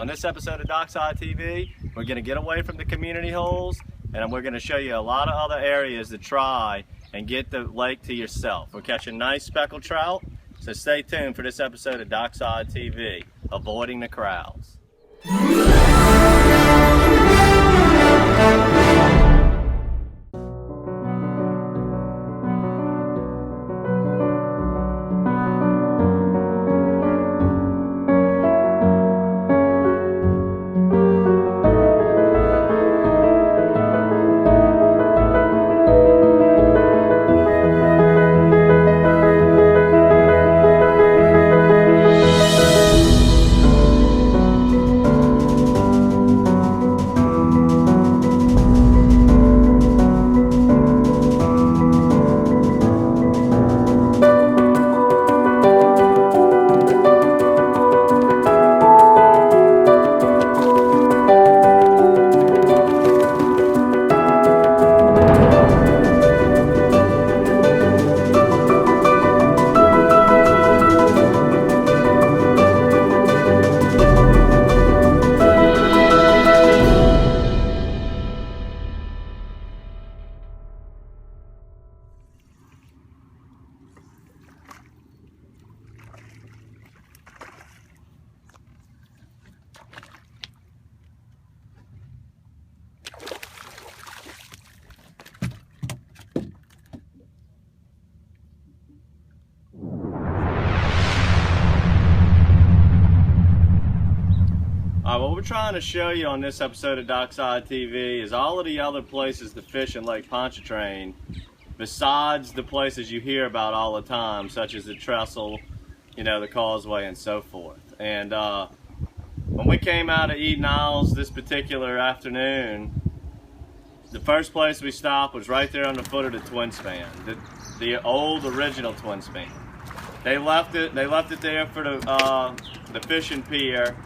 On this episode of DockSide TV, we're going to get away from the community holes and we're going to show you a lot of other areas to try and get the lake to yourself. We're catching nice speckled trout, so stay tuned for this episode of DockSide TV, avoiding the crowds. What we're trying to show you on this episode of DockSide TV is all of the other places to fish in Lake Pontchartrain besides the places you hear about all the time, such as the trestle, you know, the causeway and so forth. And when we came out of Eden Isles this particular afternoon, the first place we stopped was right there on the foot of the twin span, the old original twin span. They left it there for the fishing pier.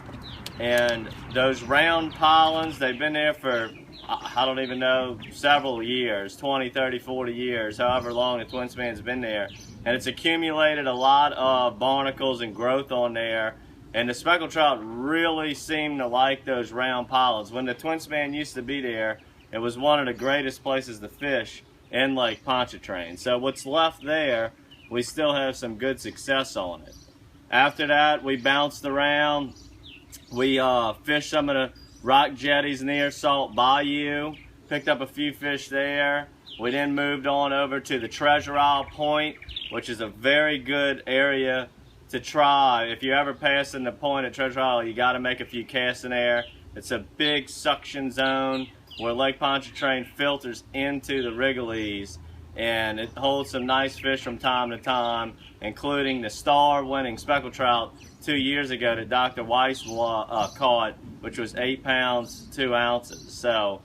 And those round pylons, they've been there for, I don't even know, several years, 20, 30, 40 years, however long the twin span's been there. And it's accumulated a lot of barnacles and growth on there. And the speckled trout really seem to like those round pylons. When the twin span used to be there, it was one of the greatest places to fish in Lake Pontchartrain. So what's left there, we still have some good success on it. After that, we bounced around. We fished some of the rock jetties near Salt Bayou, picked up a few fish there. We then moved on over to the Treasure Isle Point, which is a very good area to try. If you're ever passing the point at Treasure Isle, you got to make a few casts in there. It's a big suction zone where Lake Pontchartrain filters into the Wrigley's, and it holds some nice fish from time to time, including the star-winning speckled trout 2 years ago that Dr. Weiss caught, which was 8 pounds, 2 ounces. So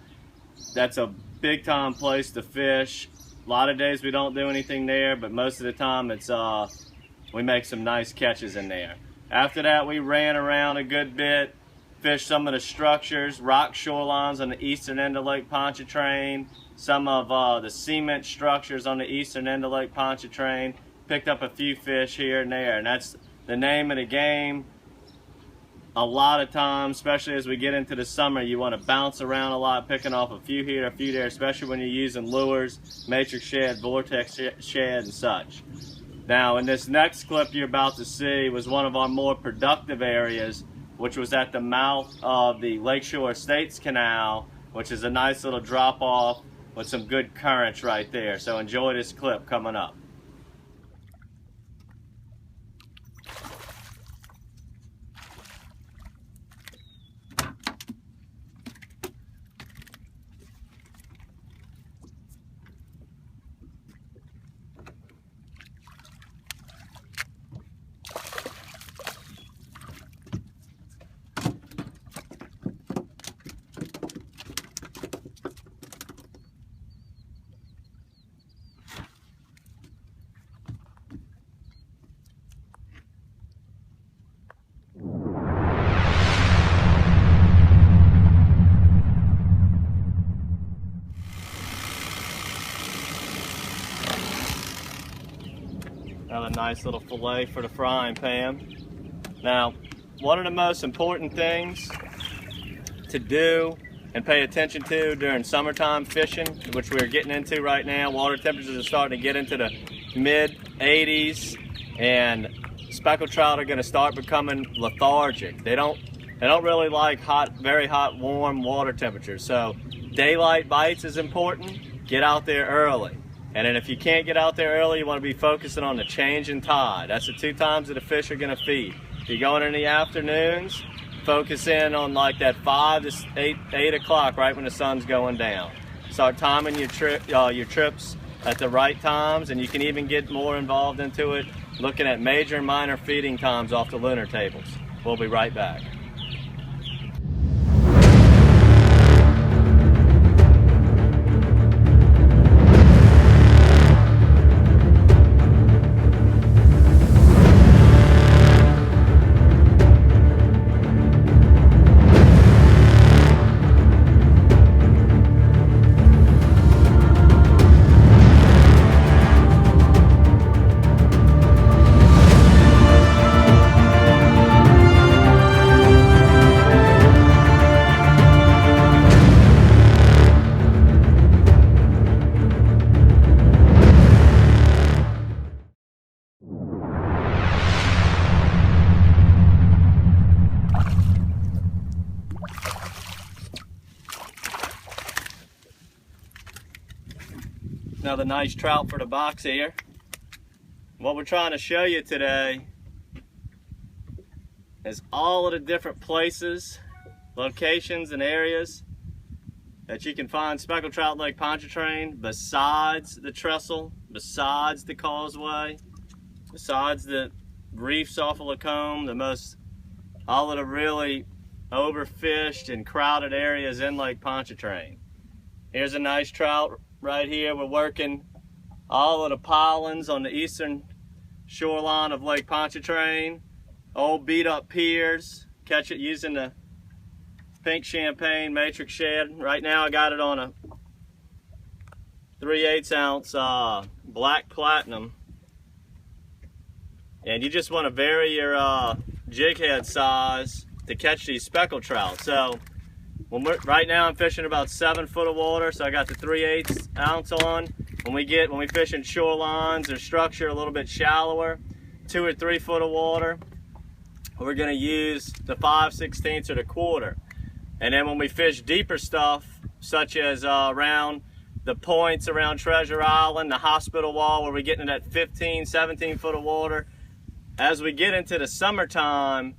that's a big time place to fish. A lot of days we don't do anything there, but most of the time it's we make some nice catches in there. After that, we ran around a good bit, fished some of the structures, rock shorelines on the eastern end of Lake Pontchartrain, some of the cement structures on the eastern end of Lake Pontchartrain, picked up a few fish here and there, and that's the name of the game. A lot of times, especially as we get into the summer, you want to bounce around a lot, picking off a few here, a few there, especially when you're using lures, Matrix Shad, Vortex Shad, and such. Now, in this next clip you're about to see was one of our more productive areas, which was at the mouth of the Lakeshore Estates Canal, which is a nice little drop-off with some good currents right there. So enjoy this clip coming up. Another nice little fillet for the frying pan. Now, one of the most important things to do and pay attention to during summertime fishing, which we're getting into right now. Water temperatures are starting to get into the mid 80s, and speckled trout are going to start becoming lethargic. They don't really like very hot, warm water temperatures. So daylight bites is important. Get out there early. And then if you can't get out there early, you want to be focusing on the change in tide. That's the 2 times that the fish are going to feed. If you're going in the afternoons, focus in on like that 5 to 8 o'clock, right when the sun's going down. Start timing your trips at the right times, and you can even get more involved into it looking at major and minor feeding times off the lunar tables. We'll be right back. Another nice trout for the box here. What we're trying to show you today is all of the different places, locations, and areas that you can find speckled trout Lake Pontchartrain besides the trestle, besides the causeway, besides the reefs off of Lacombe, all of the really overfished and crowded areas in Lake Pontchartrain. Here's a nice trout right here. We're working all of the pilings on the eastern shoreline of Lake Pontchartrain. Old beat up piers. Catch it using the pink champagne Matrix Shad. Right now I got it on a 3/8 ounce black platinum. And you just want to vary your jig head size to catch these speckled trout. So right now I'm fishing about 7 foot of water, so I got the 3/8 ounce on. When we fish in shorelines or structure a little bit shallower, 2 or 3 foot of water, we're gonna use the 5/16 or the quarter. And then when we fish deeper stuff, such as around the points around Treasure Island, the hospital wall, where we're getting that 15, 17 foot of water, as we get into the summertime,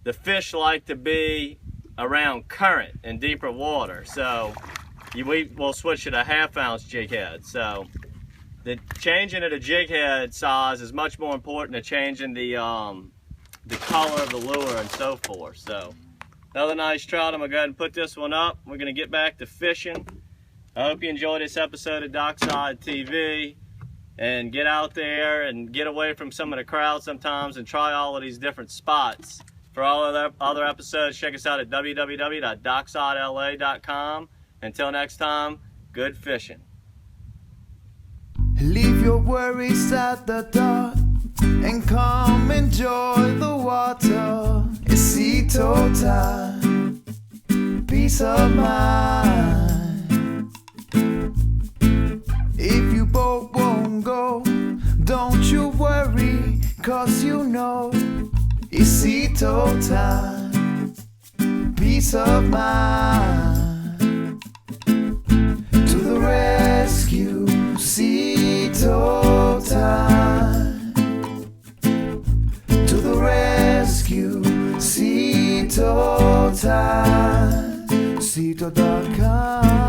the fish like to be around current in deeper water, so we'll switch to the 1/2 ounce jig head. So the changing of the jig head size is much more important than changing the color of the lure and so forth. So another nice trout. I'm gonna go ahead and put this one up. We're gonna get back to fishing. I hope you enjoyed this episode of DockSide TV, and get out there and get away from some of the crowd sometimes and try all of these different spots. For all of the other episodes, check us out at www.docksidela.com. Until next time, good fishing. Leave your worries at the door and come enjoy the water. It's sea total, peace of mind. If your boat won't go, don't you worry, 'cause you know it's sea total, peace of mind. To the rescue, sea total. To the rescue, sea total, sea total.